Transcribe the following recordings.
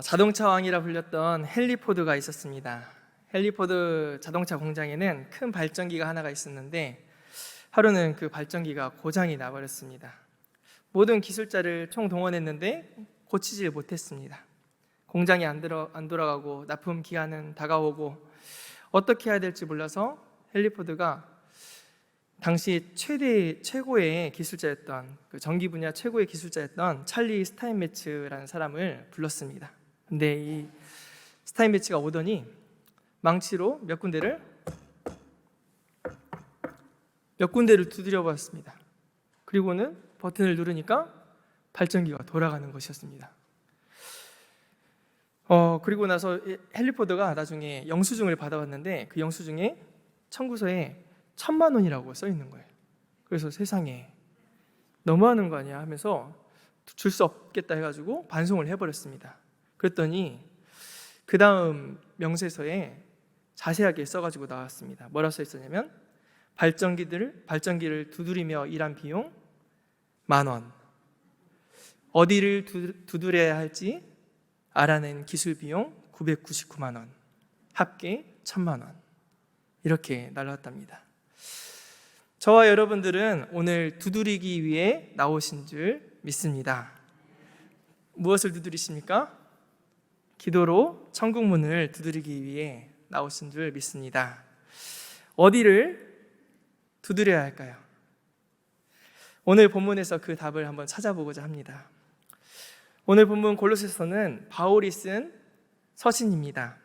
자동차 왕이라 불렸던 헨리 포드가 있었습니다. 헨리 포드 자동차 공장에는 큰 발전기가 하나가 있었는데 하루는 그 발전기가 고장이 나버렸습니다. 모든 기술자를 총동원했는데 고치질 못했습니다. 공장이 안 돌아가고 납품 기한은 다가오고 어떻게 해야 될지 몰라서 헨리 포드가 당시 최고의 기술자였던 그 전기 분야 최고의 기술자였던 찰리 스타인메츠라는 사람을 불렀습니다. 근데 이 스타인메츠가 오더니 망치로 몇 군데를 두드려 보았습니다. 그리고는 버튼을 누르니까 발전기가 돌아가는 것이었습니다. 그리고 나서 헨리 포드가 나중에 영수증을 받아왔는데 그 영수증에 청구서에 1,000만 원이라고 써 있는 거예요. 그래서 세상에 너무하는 거 아니야 하면서 줄 수 없겠다 해가지고 반송을 해버렸습니다. 그랬더니 그 다음 명세서에 자세하게 써가지고 나왔습니다. 뭐라 써 있었냐면 발전기를 두드리며 일한 비용 10,000원, 어디를 두드려야 할지 알아낸 기술 비용 999만 원, 합계 1,000만 원, 이렇게 날라왔답니다. 저와 여러분들은 오늘 두드리기 위해 나오신 줄 믿습니다. 무엇을 두드리십니까? 기도로 천국 문을 두드리기 위해 나오신 줄 믿습니다. 어디를 두드려야 할까요? 오늘 본문에서 그 답을 한번 찾아보고자 합니다. 오늘 본문 골로새서는 바울이 쓴 서신입니다.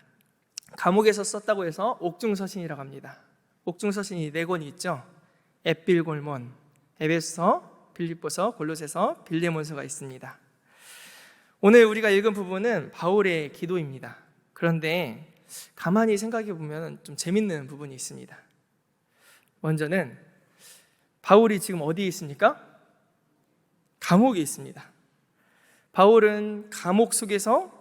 감옥에서 썼다고 해서 옥중서신이라고 합니다. 옥중서신이 4권이 있죠. 에필골몬, 에베소서, 빌립보서, 골로새서, 빌레몬서가 있습니다. 오늘 우리가 읽은 부분은 바울의 기도입니다. 그런데 가만히 생각해 보면 좀 재밌는 부분이 있습니다. 먼저는 바울이 지금 어디에 있습니까? 감옥에 있습니다. 바울은 감옥 속에서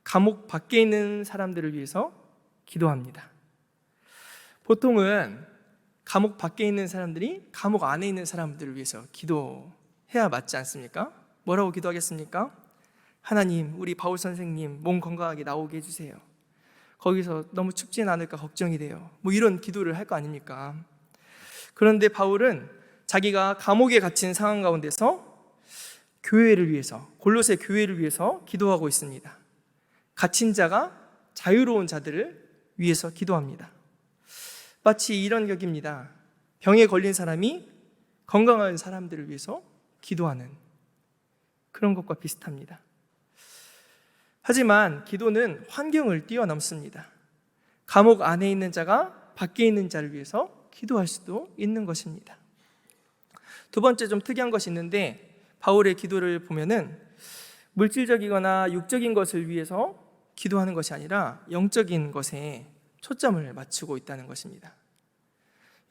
감옥 밖에 있는 사람들을 위해서 기도합니다. 보통은 감옥 밖에 있는 사람들이 감옥 안에 있는 사람들을 위해서 기도해야 맞지 않습니까? 뭐라고 기도하겠습니까? 하나님, 우리 바울 선생님 몸 건강하게 나오게 해주세요. 거기서 너무 춥진 않을까 걱정이 돼요. 뭐 이런 기도를 할 거 아닙니까? 그런데 바울은 자기가 감옥에 갇힌 상황 가운데서 교회를 위해서, 골로새 교회를 위해서 기도하고 있습니다. 갇힌 자가 자유로운 자들을 위해서 기도합니다. 마치 이런 격입니다. 병에 걸린 사람이 건강한 사람들을 위해서 기도하는 그런 것과 비슷합니다. 하지만 기도는 환경을 뛰어넘습니다. 감옥 안에 있는 자가 밖에 있는 자를 위해서 기도할 수도 있는 것입니다. 두 번째 좀 특이한 것이 있는데 바울의 기도를 보면은 물질적이거나 육적인 것을 위해서 기도하는 것이 아니라 영적인 것에 초점을 맞추고 있다는 것입니다.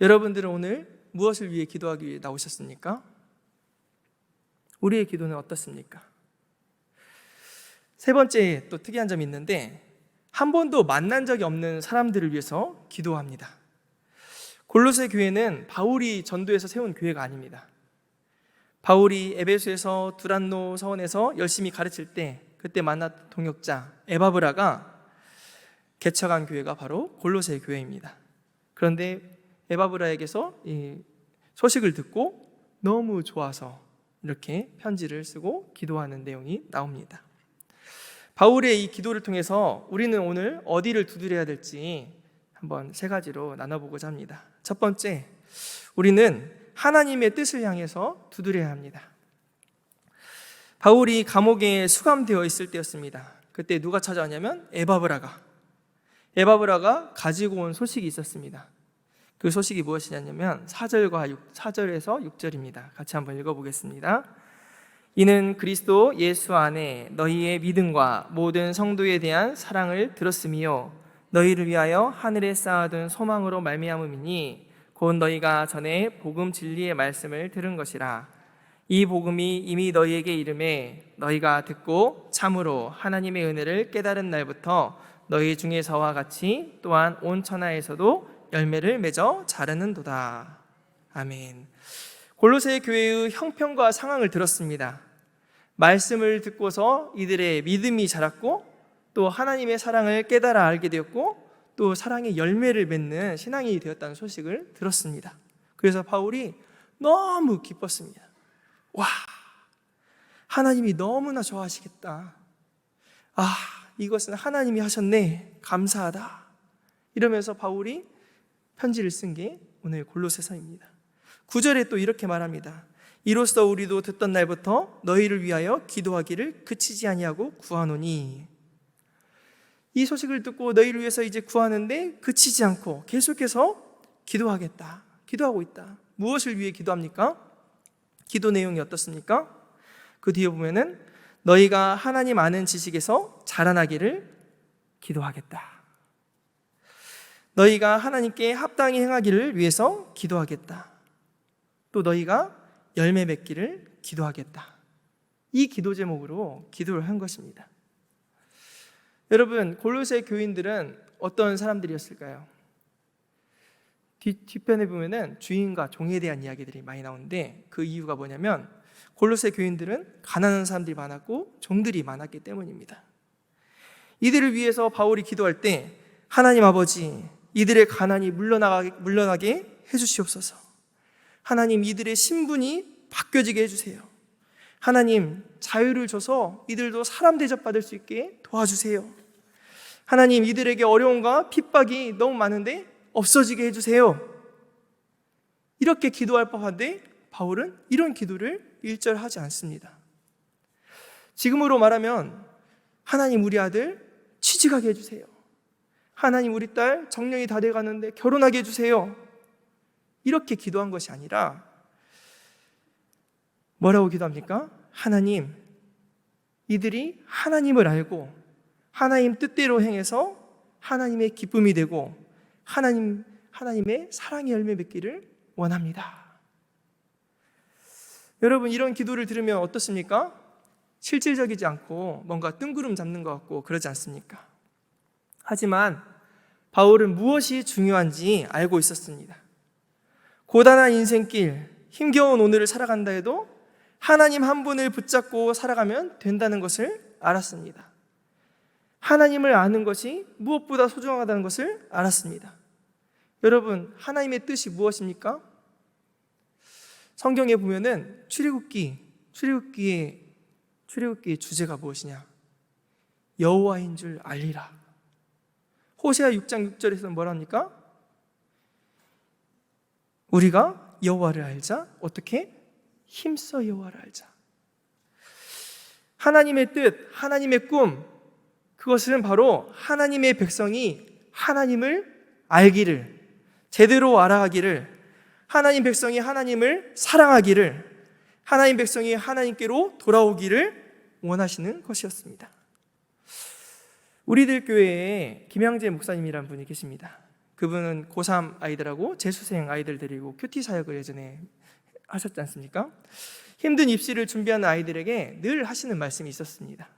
여러분들은 오늘 무엇을 위해 기도하기 위해 나오셨습니까? 우리의 기도는 어떻습니까? 세 번째 또 특이한 점이 있는데 한 번도 만난 적이 없는 사람들을 위해서 기도합니다. 골로새 교회는 바울이 전도해서 세운 교회가 아닙니다. 바울이 에베소에서 두란노 서원에서 열심히 가르칠 때 그때 만났던 동역자 에바브라가 개척한 교회가 바로 골로새 교회입니다. 그런데 에바브라에게서 이 소식을 듣고 너무 좋아서 이렇게 편지를 쓰고 기도하는 내용이 나옵니다. 바울의 이 기도를 통해서 우리는 오늘 어디를 두드려야 될지 한번 3가지로 나눠보고자 합니다. 첫 번째, 우리는 하나님의 뜻을 향해서 두드려야 합니다. 바울이 감옥에 수감되어 있을 때였습니다. 그때 누가 찾아왔냐면 에바브라가 가지고 온 소식이 있었습니다. 그 소식이 무엇이냐면 4절에서 6절입니다. 같이 한번 읽어보겠습니다. 이는 그리스도 예수 안에 너희의 믿음과 모든 성도에 대한 사랑을 들었으며 너희를 위하여 하늘에 쌓아둔 소망으로 말미암음이니 곧 너희가 전에 복음 진리의 말씀을 들은 것이라. 이 복음이 이미 너희에게 이름에 너희가 듣고 참으로 하나님의 은혜를 깨달은 날부터 너희 중에서와 같이 또한 온 천하에서도 열매를 맺어 자라는도다. 아멘. 골로새 교회의 형편과 상황을 들었습니다. 말씀을 듣고서 이들의 믿음이 자랐고 또 하나님의 사랑을 깨달아 알게 되었고 또 사랑의 열매를 맺는 신앙이 되었다는 소식을 들었습니다. 그래서 바울이 너무 기뻤습니다. 와, 하나님이 너무나 좋아하시겠다. 아, 이것은 하나님이 하셨네. 감사하다. 이러면서 바울이 편지를 쓴 게 오늘 골로새서입니다. 9절에 또 이렇게 말합니다. 이로써 우리도 듣던 날부터 너희를 위하여 기도하기를 그치지 아니하고 구하노니. 이 소식을 듣고 너희를 위해서 이제 구하는데 그치지 않고 계속해서 기도하겠다. 기도하고 있다. 무엇을 위해 기도합니까? 기도 내용이 어떻습니까? 그 뒤에 보면은 너희가 하나님 아는 지식에서 자라나기를 기도하겠다. 너희가 하나님께 합당히 행하기를 위해서 기도하겠다. 또 너희가 열매 맺기를 기도하겠다. 이 기도 제목으로 기도를 한 것입니다. 여러분, 골로새 교인들은 어떤 사람들이었을까요? 뒤편에 보면은 주인과 종에 대한 이야기들이 많이 나오는데 그 이유가 뭐냐면 골로새 교인들은 가난한 사람들이 많았고 종들이 많았기 때문입니다. 이들을 위해서 바울이 기도할 때 하나님 아버지, 이들의 가난이 물러나게 해주시옵소서. 하나님, 이들의 신분이 바뀌어지게 해주세요. 하나님, 자유를 줘서 이들도 사람 대접받을 수 있게 도와주세요. 하나님, 이들에게 어려움과 핍박이 너무 많은데 없어지게 해주세요. 이렇게 기도할 법한데 바울은 이런 기도를 일절하지 않습니다. 지금으로 말하면 하나님, 우리 아들 취직하게 해주세요. 하나님, 우리 딸 정년이 다 돼가는데 결혼하게 해주세요. 이렇게 기도한 것이 아니라 뭐라고 기도합니까? 하나님, 이들이 하나님을 알고 하나님 뜻대로 행해서 하나님의 기쁨이 되고 하나님의 사랑의 열매 맺기를 원합니다. 여러분, 이런 기도를 들으면 어떻습니까? 실질적이지 않고 뭔가 뜬구름 잡는 것 같고 그러지 않습니까? 하지만 바울은 무엇이 중요한지 알고 있었습니다. 고단한 인생길, 힘겨운 오늘을 살아간다 해도 하나님 한 분을 붙잡고 살아가면 된다는 것을 알았습니다. 하나님을 아는 것이 무엇보다 소중하다는 것을 알았습니다. 여러분, 하나님의 뜻이 무엇입니까? 성경에 보면은 출애굽기의 주제가 무엇이냐? 여호와인 줄 알리라. 호세아 6장 6절에서는 뭐라 합니까? 우리가 여호와를 알자. 어떻게? 힘써 여호와를 알자. 하나님의 뜻, 하나님의 꿈, 그것은 바로 하나님의 백성이 하나님을 알기를, 제대로 알아가기를, 하나님 백성이 하나님을 사랑하기를, 하나님 백성이 하나님께로 돌아오기를 원하시는 것이었습니다. 우리들 교회에 김양재 목사님이라는 분이 계십니다. 그분은 고3 아이들하고 재수생 아이들 데리고 큐티 사역을 예전에 하셨지 않습니까? 힘든 입시를 준비하는 아이들에게 늘 하시는 말씀이 있었습니다.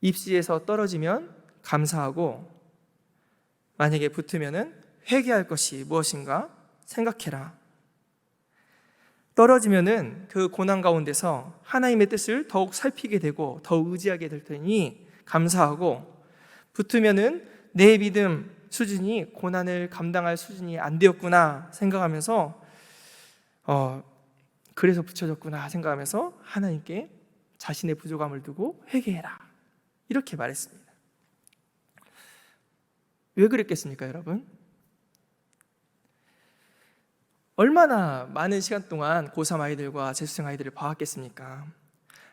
입시에서 떨어지면 감사하고 만약에 붙으면 회개할 것이 무엇인가 생각해라. 떨어지면 그 고난 가운데서 하나님의 뜻을 더욱 살피게 되고 더욱 의지하게 될 테니 감사하고, 붙으면 내 믿음 수준이 고난을 감당할 수준이 안 되었구나 생각하면서 그래서 붙여졌구나 생각하면서 하나님께 자신의 부족함을 두고 회개해라, 이렇게 말했습니다. 왜 그랬겠습니까, 여러분? 얼마나 많은 시간 동안 고3 아이들과 재수생 아이들을 봐왔겠습니까?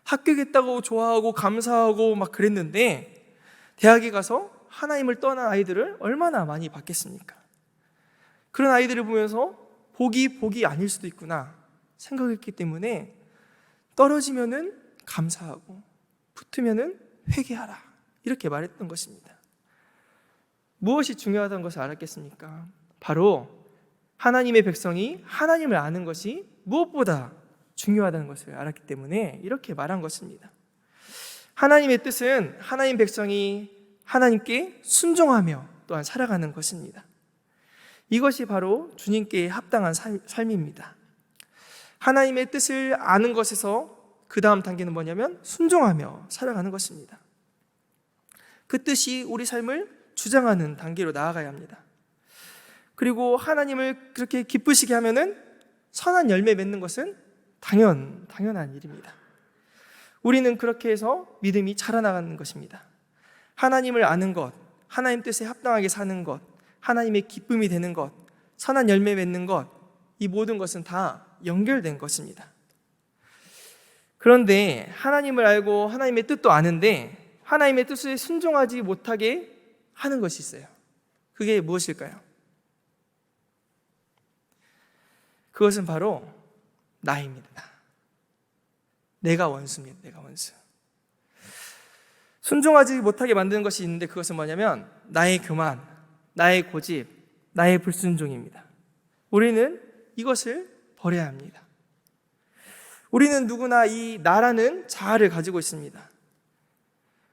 합격했다고 좋아하고 감사하고 막 그랬는데 대학에 가서 하나님을 떠난 아이들을 얼마나 많이 봤겠습니까? 그런 아이들을 보면서 복이 아닐 수도 있구나 생각했기 때문에 떨어지면은 감사하고 붙으면은 회개하라, 이렇게 말했던 것입니다. 무엇이 중요하다는 것을 알았겠습니까? 바로 하나님의 백성이 하나님을 아는 것이 무엇보다 중요하다는 것을 알았기 때문에 이렇게 말한 것입니다. 하나님의 뜻은 하나님 백성이 하나님께 순종하며 또한 살아가는 것입니다. 이것이 바로 주님께 합당한 삶입니다. 하나님의 뜻을 아는 것에서 그 다음 단계는 뭐냐면 순종하며 살아가는 것입니다. 그 뜻이 우리 삶을 주장하는 단계로 나아가야 합니다. 그리고 하나님을 그렇게 기쁘시게 하면은 선한 열매 맺는 것은 당연한 일입니다. 우리는 그렇게 해서 믿음이 자라나가는 것입니다. 하나님을 아는 것, 하나님 뜻에 합당하게 사는 것, 하나님의 기쁨이 되는 것, 선한 열매 맺는 것, 이 모든 것은 다 연결된 것입니다. 그런데 하나님을 알고 하나님의 뜻도 아는데 하나님의 뜻에 순종하지 못하게 하는 것이 있어요. 그게 무엇일까요? 그것은 바로 나입니다. 내가 원수입니다. 내가 원수. 순종하지 못하게 만드는 것이 있는데 그것은 뭐냐면 나의 교만, 나의 고집, 나의 불순종입니다. 우리는 이것을 버려야 합니다. 우리는 누구나 이 나라는 자아를 가지고 있습니다.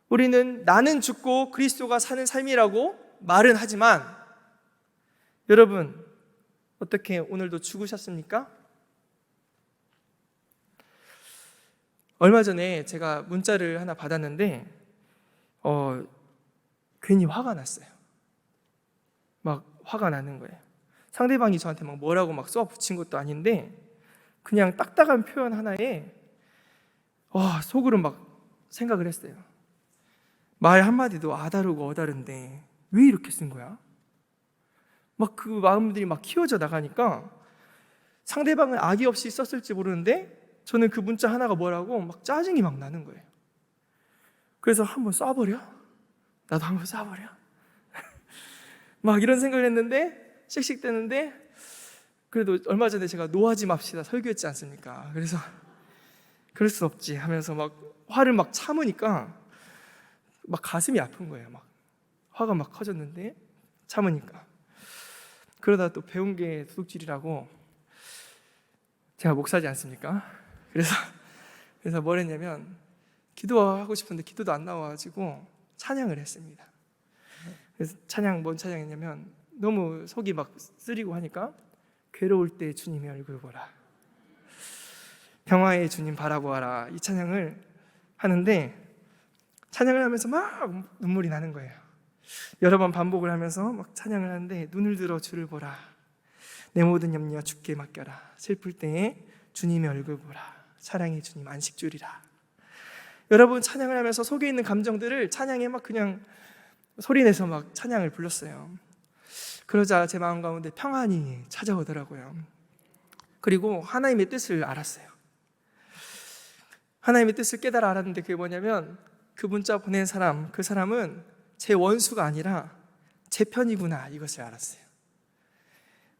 우리는 나는 죽고 그리스도가 사는 삶이라고 말은 하지만 여러분 어떻게 오늘도 죽으셨습니까? 얼마 전에 제가 문자를 하나 받았는데 괜히 화가 났어요. 막 화가 나는 거예요. 상대방이 저한테 막 뭐라고 막 써 붙인 것도 아닌데 그냥 딱딱한 표현 하나에 속으로 막 생각을 했어요. 말 한마디도 아다르고 어다른데 왜 이렇게 쓴 거야? 막 그 마음들이 막 키워져 나가니까 상대방은 악의 없이 썼을지 모르는데 저는 그 문자 하나가 뭐라고 막 짜증이 막 나는 거예요. 그래서 한번 쏴버려? 나도 한번 쏴버려? 막 이런 생각을 했는데 씩씩대는데 그래도 얼마 전에 제가 노하지 맙시다 설교했지 않습니까? 그래서 그럴 수 없지 하면서 막 화를 막 참으니까 막 가슴이 아픈 거예요. 막 화가 막 커졌는데 참으니까. 그러다 또 배운 게 도둑질이라고 제가 목사지 않습니까? 그래서 뭘 했냐면 기도하고 싶은데 기도도 안 나와가지고 찬양을 했습니다. 그래서 뭔 찬양했냐면 너무 속이 막 쓰리고 하니까 괴로울 때 주님의 얼굴 보라, 평화의 주님 바라보아라, 이 찬양을 하는데 찬양을 하면서 막 눈물이 나는 거예요. 여러 번 반복을 하면서 막 찬양을 하는데 눈을 들어 주를 보라, 내 모든 염려 주께 맡겨라, 슬플 때에 주님의 얼굴 보라, 사랑의 주님 안식 주리라. 여러분 찬양을 하면서 속에 있는 감정들을 찬양에 막 그냥 소리내서 막 찬양을 불렀어요. 그러자 제 마음 가운데 평안이 찾아오더라고요. 그리고 하나님의 뜻을 알았어요. 하나님의 뜻을 깨달아 알았는데 그게 뭐냐면 그 문자 보낸 사람, 그 사람은 제 원수가 아니라 제 편이구나, 이것을 알았어요.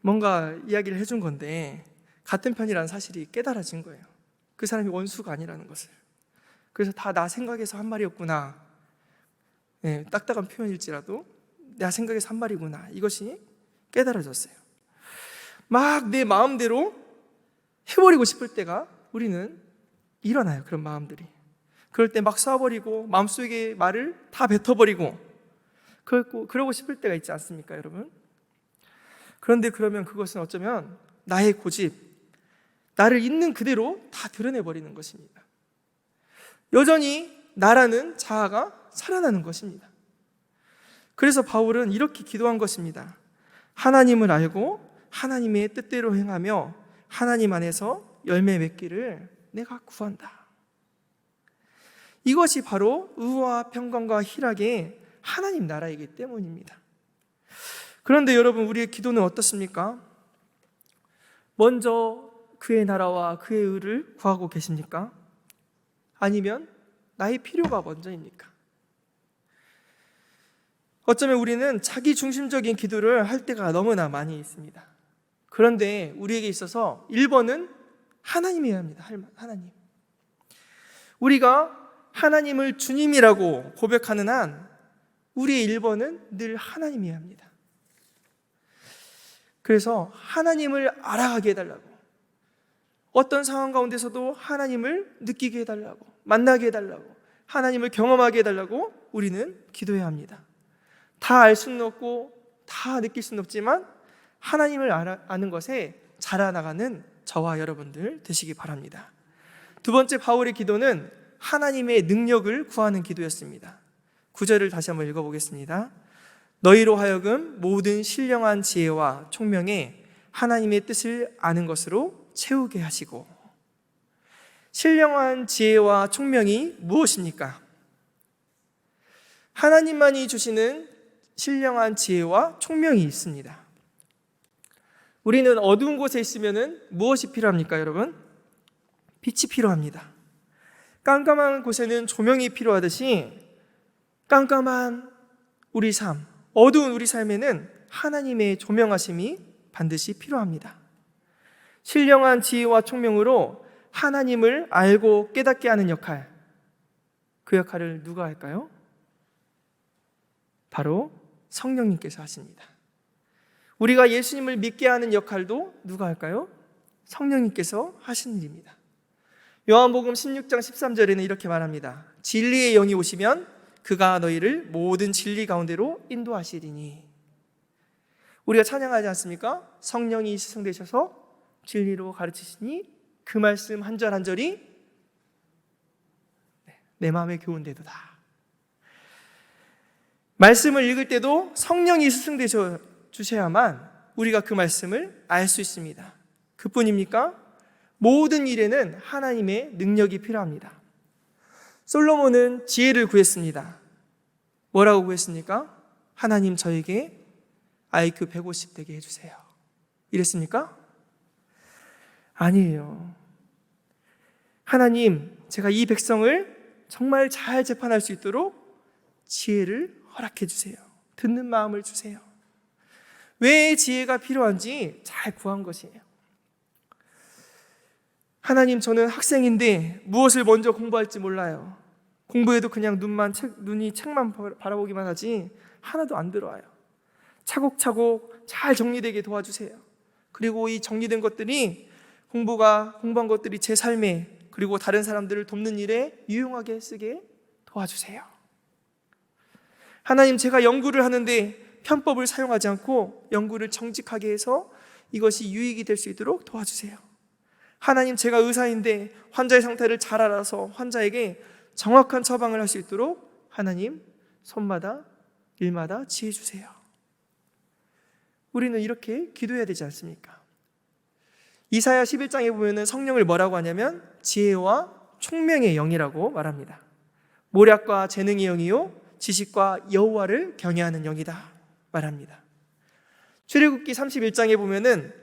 뭔가 이야기를 해준 건데 같은 편이라는 사실이 깨달아진 거예요. 그 사람이 원수가 아니라는 것을. 그래서 다 나 생각에서 한 말이었구나. 딱딱한 표현일지라도 내 생각에서 한 말이구나, 이것이 깨달아졌어요. 막 내 마음대로 해버리고 싶을 때가 우리는 일어나요. 그런 마음들이. 그럴 때 막 쏴버리고 마음속에 말을 다 뱉어버리고 그러고 싶을 때가 있지 않습니까, 여러분? 그런데 그러면 그것은 어쩌면 나의 고집, 나를 있는 그대로 다 드러내버리는 것입니다. 여전히 나라는 자아가 살아나는 것입니다. 그래서 바울은 이렇게 기도한 것입니다. 하나님을 알고 하나님의 뜻대로 행하며 하나님 안에서 열매 맺기를 내가 구한다. 이것이 바로 의와 평강과 희락의 하나님 나라이기 때문입니다. 그런데 여러분, 우리의 기도는 어떻습니까? 먼저 그의 나라와 그의 의를 구하고 계십니까? 아니면 나의 필요가 먼저입니까? 어쩌면 우리는 자기 중심적인 기도를 할 때가 너무나 많이 있습니다. 그런데 우리에게 있어서 1번은 하나님이어야 합니다. 하나님. 우리가 하나님을 주님이라고 고백하는 한 우리의 1번은 늘 하나님이어야 합니다. 그래서 하나님을 알아가게 해달라고, 어떤 상황 가운데서도 하나님을 느끼게 해달라고, 만나게 해달라고, 하나님을 경험하게 해달라고 우리는 기도해야 합니다. 다 알 수는 없고 다 느낄 수는 없지만 하나님을 아는 것에 자라나가는 저와 여러분들 되시기 바랍니다. 두 번째 바울의 기도는 하나님의 능력을 구하는 기도였습니다. 9절을 다시 한번 읽어보겠습니다. 너희로 하여금 모든 신령한 지혜와 총명에 하나님의 뜻을 아는 것으로 채우게 하시고. 신령한 지혜와 총명이 무엇입니까? 하나님만이 주시는 신령한 지혜와 총명이 있습니다. 우리는 어두운 곳에 있으면 무엇이 필요합니까, 여러분? 빛이 필요합니다. 깜깜한 곳에는 조명이 필요하듯이 깜깜한 우리 삶, 어두운 우리 삶에는 하나님의 조명하심이 반드시 필요합니다. 신령한 지혜와 총명으로 하나님을 알고 깨닫게 하는 역할, 그 역할을 누가 할까요? 바로 성령님께서 하십니다. 우리가 예수님을 믿게 하는 역할도 누가 할까요? 성령님께서 하시는 일입니다. 요한복음 16장 13절에는 이렇게 말합니다. 진리의 영이 오시면 그가 너희를 모든 진리 가운데로 인도하시리니. 우리가 찬양하지 않습니까? 성령이 시승되셔서 진리로 가르치시니 그 말씀 한 절 한 절이 내 마음에 교훈되도다. 말씀을 읽을 때도 성령이 스승되셔 주셔야만 우리가 그 말씀을 알 수 있습니다. 그뿐입니까? 모든 일에는 하나님의 능력이 필요합니다. 솔로몬은 지혜를 구했습니다. 뭐라고 구했습니까? 하나님 저에게 IQ 150 되게 해주세요. 이랬습니까? 아니에요. 하나님, 제가 이 백성을 정말 잘 재판할 수 있도록 지혜를 허락해 주세요. 듣는 마음을 주세요. 왜 지혜가 필요한지 잘 구한 것이에요. 하나님, 저는 학생인데 무엇을 먼저 공부할지 몰라요. 공부해도 그냥 눈이 책만 바라보기만 하지 하나도 안 들어와요. 차곡차곡 잘 정리되게 도와주세요. 그리고 이 정리된 것들이 공부한 것들이 제 삶에 그리고 다른 사람들을 돕는 일에 유용하게 쓰게 도와주세요. 하나님, 제가 연구를 하는데 편법을 사용하지 않고 연구를 정직하게 해서 이것이 유익이 될 수 있도록 도와주세요. 하나님, 제가 의사인데 환자의 상태를 잘 알아서 환자에게 정확한 처방을 할 수 있도록 하나님, 손마다 일마다 지혜 주세요. 우리는 이렇게 기도해야 되지 않습니까? 이사야 11장에 보면 성령을 뭐라고 하냐면 지혜와 총명의 영이라고 말합니다. 모략과 재능의 영이요 지식과 여호와를 경외하는 영이다 말합니다. 출애굽기 31장에 보면은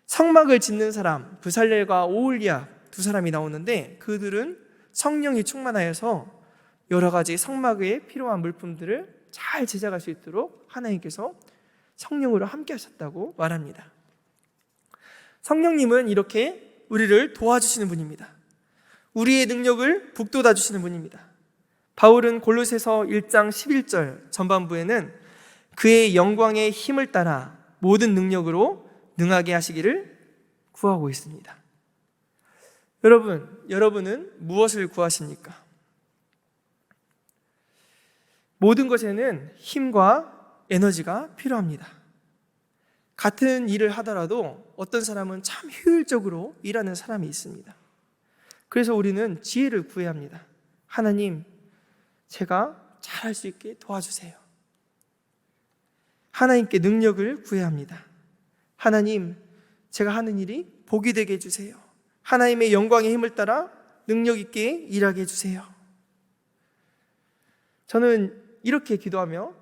성막을 짓는 사람 브살렐과 오홀리압 두 사람이 나오는데 그들은 성령이 충만하여서 여러 가지 성막에 필요한 물품들을 잘 제작할 수 있도록 하나님께서 성령으로 함께 하셨다고 말합니다. 성령님은 이렇게 우리를 도와주시는 분입니다. 우리의 능력을 북돋아 주시는 분입니다. 바울은 골로새서 1장 11절 전반부에는 그의 영광의 힘을 따라 모든 능력으로 능하게 하시기를 구하고 있습니다. 여러분은 무엇을 구하십니까? 모든 것에는 힘과 에너지가 필요합니다. 같은 일을 하더라도 어떤 사람은 참 효율적으로 일하는 사람이 있습니다. 그래서 우리는 지혜를 구해야 합니다. 하나님, 제가 잘할 수 있게 도와주세요. 하나님께 능력을 구해야 합니다. 하나님, 제가 하는 일이 복이 되게 해주세요. 하나님의 영광의 힘을 따라 능력 있게 일하게 해주세요. 저는 이렇게 기도하며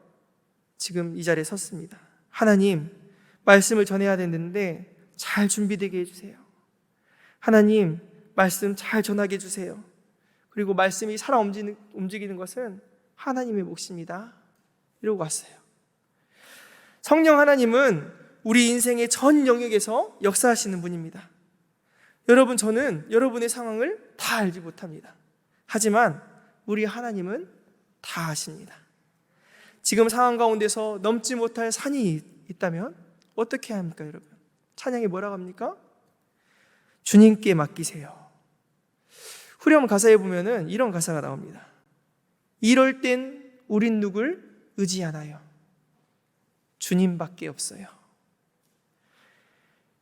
지금 이 자리에 섰습니다. 하나님, 말씀을 전해야 되는데 잘 준비되게 해주세요. 하나님, 말씀 잘 전하게 해주세요. 그리고 말씀이 살아 움직이는 것은 하나님의 몫입니다. 이러고 왔어요. 성령 하나님은 우리 인생의 전 영역에서 역사하시는 분입니다. 여러분, 저는 여러분의 상황을 다 알지 못합니다. 하지만 우리 하나님은 다 아십니다. 지금 상황 가운데서 넘지 못할 산이 있다면 어떻게 해야 합니까, 여러분? 찬양이 뭐라고 합니까? 주님께 맡기세요. 후렴 가사에 보면은 이런 가사가 나옵니다. 이럴 땐 우린 누굴 의지하나요? 주님밖에 없어요.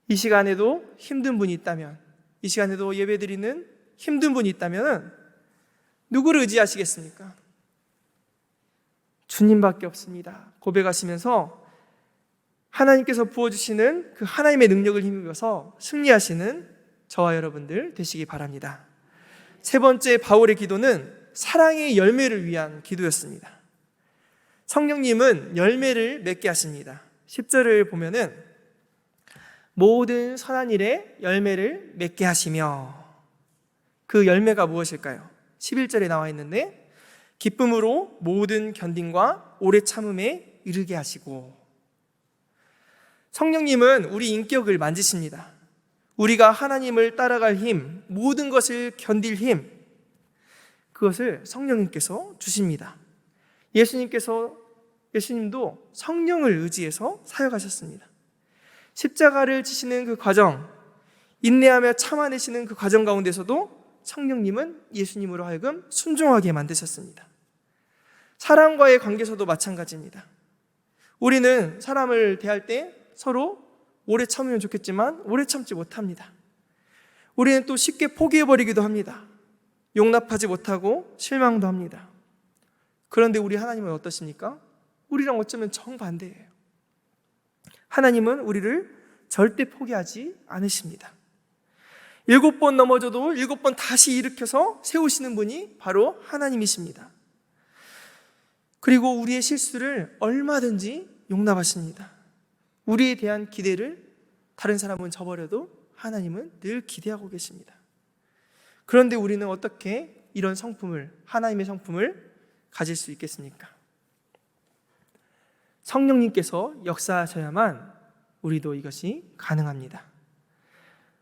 이 시간에도 힘든 분이 있다면, 이 시간에도 예배드리는 힘든 분이 있다면 누구를 의지하시겠습니까? 주님밖에 없습니다. 고백하시면서 하나님께서 부어주시는 그 하나님의 능력을 힘입어서 승리하시는 저와 여러분들 되시기 바랍니다. 세 번째 바울의 기도는 사랑의 열매를 위한 기도였습니다. 성령님은 열매를 맺게 하십니다. 10절을 보면은 모든 선한 일에 열매를 맺게 하시며, 그 열매가 무엇일까요? 11절에 나와 있는데 기쁨으로 모든 견딘과 오래 참음에 이르게 하시고, 성령님은 우리 인격을 만지십니다. 우리가 하나님을 따라갈 힘, 모든 것을 견딜 힘, 그것을 성령님께서 주십니다. 예수님도 성령을 의지해서 사역하셨습니다. 십자가를 지시는 그 과정, 인내하며 참아내시는 그 과정 가운데서도 성령님은 예수님으로 하여금 순종하게 만드셨습니다. 사람과의 관계에서도 마찬가지입니다. 우리는 사람을 대할 때 서로 오래 참으면 좋겠지만 오래 참지 못합니다. 우리는 또 쉽게 포기해버리기도 합니다. 용납하지 못하고 실망도 합니다. 그런데 우리 하나님은 어떠십니까? 우리랑 어쩌면 정반대예요. 하나님은 우리를 절대 포기하지 않으십니다. 7번 넘어져도 7번 다시 일으켜서 세우시는 분이 바로 하나님이십니다. 그리고 우리의 실수를 얼마든지 용납하십니다. 우리에 대한 기대를 다른 사람은 저버려도 하나님은 늘 기대하고 계십니다. 그런데 우리는 어떻게 이런 성품을, 하나님의 성품을 가질 수 있겠습니까? 성령님께서 역사하셔야만 우리도 이것이 가능합니다.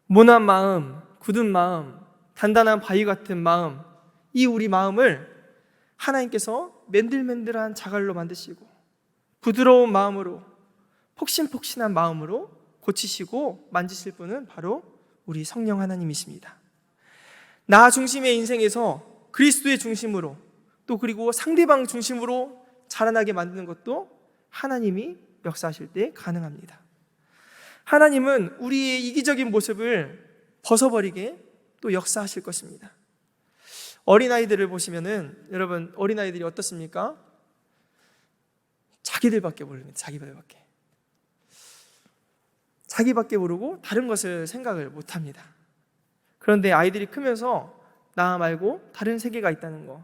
모난 마음, 굳은 마음, 단단한 바위 같은 마음, 이 우리 마음을 하나님께서 맨들맨들한 자갈로 만드시고 부드러운 마음으로, 폭신폭신한 마음으로 고치시고 만지실 분은 바로 우리 성령 하나님이십니다. 나 중심의 인생에서 그리스도의 중심으로, 또 그리고 상대방 중심으로 자라나게 만드는 것도 하나님이 역사하실 때 가능합니다. 하나님은 우리의 이기적인 모습을 벗어버리게 또 역사하실 것입니다. 어린아이들을 보시면은, 여러분 어린아이들이 어떻습니까? 자기들밖에 모릅니다. 자기밖에 모르고 다른 것을 생각을 못합니다. 그런데 아이들이 크면서 나 말고 다른 세계가 있다는 거,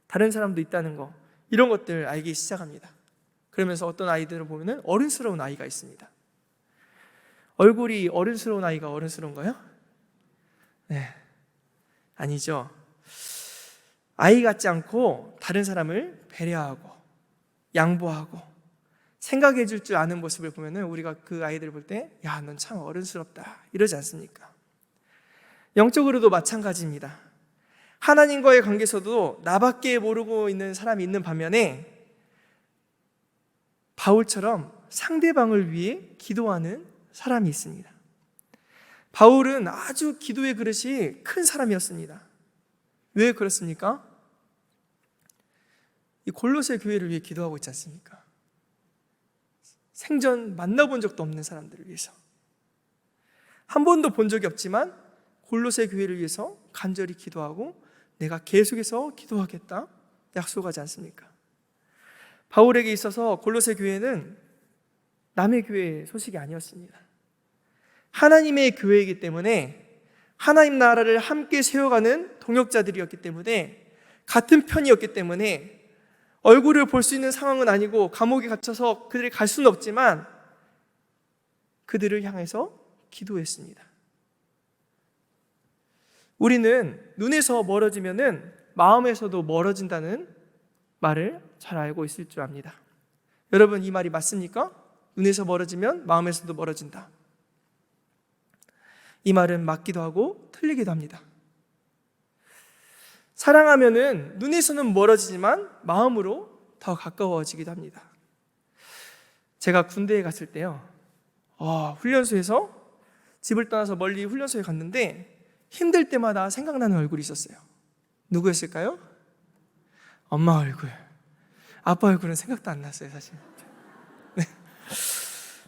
다른 사람도 있다는 거, 이런 것들 알기 시작합니다. 그러면서 어떤 아이들을 보면은 어른스러운 아이가 있습니다. 얼굴이 어른스러운 아이가 어른스러운가요? 네, 아니죠. 아이 같지 않고 다른 사람을 배려하고 양보하고 생각해 줄 줄 아는 모습을 보면은 우리가 그 아이들을 볼 때, 야, 넌 참 어른스럽다, 이러지 않습니까? 영적으로도 마찬가지입니다. 하나님과의 관계에서도 나밖에 모르고 있는 사람이 있는 반면에 바울처럼 상대방을 위해 기도하는 사람이 있습니다. 바울은 아주 기도의 그릇이 큰 사람이었습니다. 왜 그렇습니까? 이 골로새 교회를 위해 기도하고 있지 않습니까? 생전 만나본 적도 없는 사람들을 위해서, 한 번도 본 적이 없지만 골로새 교회를 위해서 간절히 기도하고 내가 계속해서 기도하겠다 약속하지 않습니까? 바울에게 있어서 골로새 교회는 남의 교회 소식이 아니었습니다. 하나님의 교회이기 때문에, 하나님 나라를 함께 세워가는 동역자들이었기 때문에, 같은 편이었기 때문에 얼굴을 볼 수 있는 상황은 아니고 감옥에 갇혀서 그들이 갈 수는 없지만 그들을 향해서 기도했습니다. 우리는 눈에서 멀어지면은 마음에서도 멀어진다는 말을 잘 알고 있을 줄 압니다. 여러분, 이 말이 맞습니까? 눈에서 멀어지면 마음에서도 멀어진다. 이 말은 맞기도 하고 틀리기도 합니다. 사랑하면은 눈에서는 멀어지지만 마음으로 더 가까워지기도 합니다. 제가 군대에 갔을 때요, 훈련소에서 집을 떠나서 멀리 훈련소에 갔는데 힘들 때마다 생각나는 얼굴이 있었어요. 누구였을까요? 엄마 얼굴. 아빠 얼굴은 생각도 안 났어요, 사실.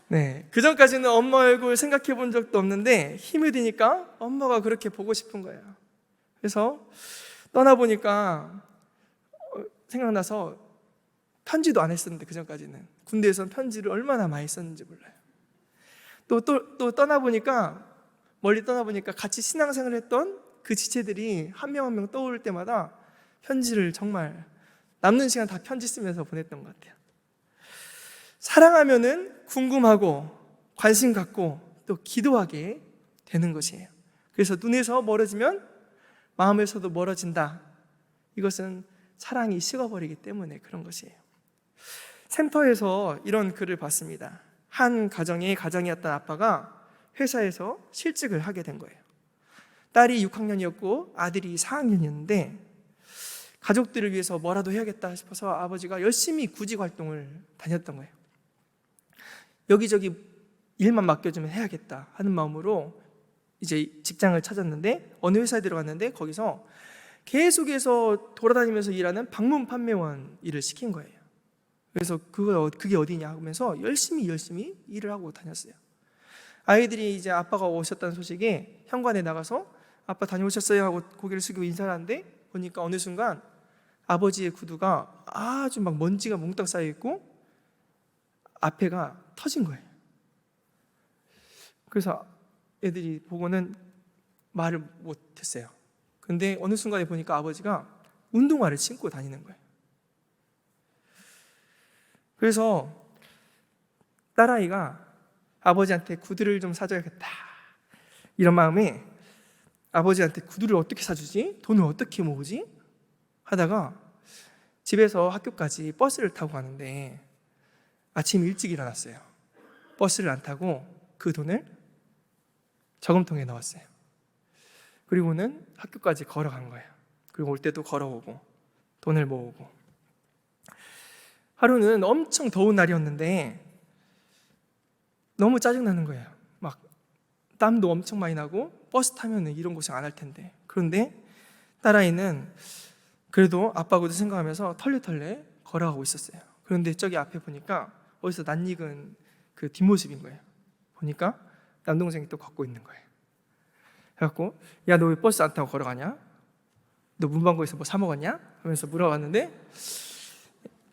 네. 그 전까지는 엄마 얼굴 생각해 본 적도 없는데 힘이 드니까 엄마가 그렇게 보고 싶은 거예요. 그래서 떠나보니까 생각나서 편지도 안 했었는데, 그 전까지는 군대에서는 편지를 얼마나 많이 썼는지 몰라요. 또 떠나보니까, 멀리 떠나보니까 같이 신앙생활을 했던 그 지체들이 한 명 한 명 떠오를 때마다 편지를 정말 남는 시간 다 편지 쓰면서 보냈던 것 같아요. 사랑하면은 궁금하고 관심 갖고 또 기도하게 되는 것이에요. 그래서 눈에서 멀어지면 마음에서도 멀어진다. 이것은 사랑이 식어버리기 때문에 그런 것이에요. 센터에서 이런 글을 봤습니다. 한 가장이었던 아빠가 회사에서 실직을 하게 된 거예요. 딸이 6학년이었고 아들이 4학년이었는데 가족들을 위해서 뭐라도 해야겠다 싶어서 아버지가 열심히 구직 활동을 다녔던 거예요. 여기저기 일만 맡겨주면 해야겠다 하는 마음으로 이제 직장을 찾았는데, 어느 회사에 들어갔는데 거기서 계속해서 돌아다니면서 일하는 방문 판매원 일을 시킨 거예요. 그래서 그게 어디냐 하면서 열심히 일을 하고 다녔어요. 아이들이 이제 아빠가 오셨다는 소식에 현관에 나가서 아빠 다녀오셨어요 하고 고개를 숙이고 인사를 하는데, 보니까 어느 순간 아버지의 구두가 아주 막 먼지가 몽땅 쌓여 있고 앞에가 터진 거예요. 그래서 애들이 보고는 말을 못했어요. 근데 어느 순간에 보니까 아버지가 운동화를 신고 다니는 거예요. 그래서 딸아이가 아버지한테 구두를 좀 사줘야겠다 이런 마음에 아버지한테 구두를 어떻게 사주지? 돈을 어떻게 모으지? 하다가 집에서 학교까지 버스를 타고 가는데 아침 일찍 일어났어요. 버스를 안 타고 그 돈을 저금통에 넣었어요. 그리고는 학교까지 걸어간 거예요. 그리고 올 때도 걸어오고 돈을 모으고. 하루는 엄청 더운 날이었는데 너무 짜증나는 거예요. 막 땀도 엄청 많이 나고 버스 타면 이런 고생 안 할 텐데. 그런데 딸아이는 그래도 아빠 구두 생각하면서 털레털레 걸어가고 있었어요. 그런데 저기 앞에 보니까 어디서 낯익은 그 뒷모습인 거예요. 보니까 남동생이 또 걷고 있는 거예요. 그래갖고 야, 너 왜 버스 안 타고 걸어가냐? 너 문방구에서 뭐 사 먹었냐? 하면서 물어봤는데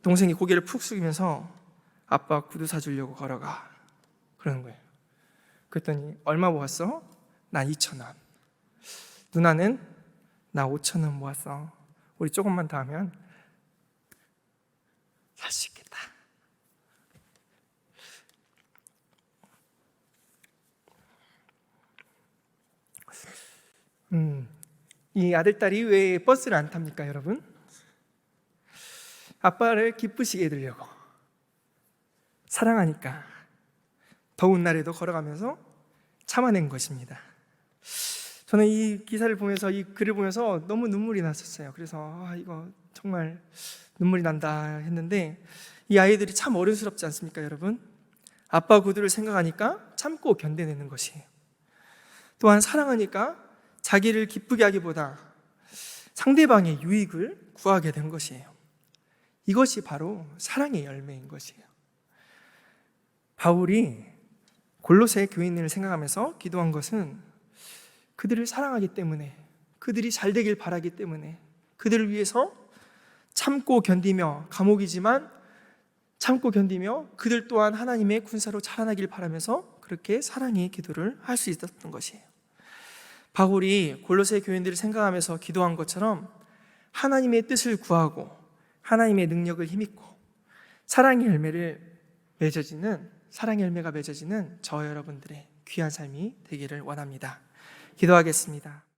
동생이 고개를 푹 숙이면서 아빠 구두 사주려고 걸어가 그러는 거예요. 그랬더니 얼마 모았어? 나 2,000원. 누나는? 나 5,000원 모았어. 우리 조금만 더 하면 살 수 있겠다. 이 아들딸이 왜 버스를 안 탑니까, 여러분? 아빠를 기쁘시게 해드리려고. 사랑하니까 더운 날에도 걸어가면서 참아낸 것입니다. 저는 이 기사를 보면서, 이 글을 보면서 너무 눈물이 났었어요. 그래서 이거 정말 눈물이 난다 했는데, 이 아이들이 참 어른스럽지 않습니까, 여러분? 아빠 구두를 생각하니까 참고 견뎌내는 것이에요. 또한 사랑하니까 자기를 기쁘게 하기보다 상대방의 유익을 구하게 된 것이에요. 이것이 바로 사랑의 열매인 것이에요. 바울이 골로새 교인을 생각하면서 기도한 것은 그들을 사랑하기 때문에, 그들이 잘 되길 바라기 때문에, 그들을 위해서 참고 견디며, 감옥이지만 참고 견디며 그들 또한 하나님의 군사로 자라나길 바라면서 그렇게 사랑의 기도를 할 수 있었던 것이에요. 바울이 골로새 교인들을 생각하면서 기도한 것처럼 하나님의 뜻을 구하고 하나님의 능력을 힘입고 사랑의 열매가 맺어지는 저 여러분들의 귀한 삶이 되기를 원합니다. 기도하겠습니다.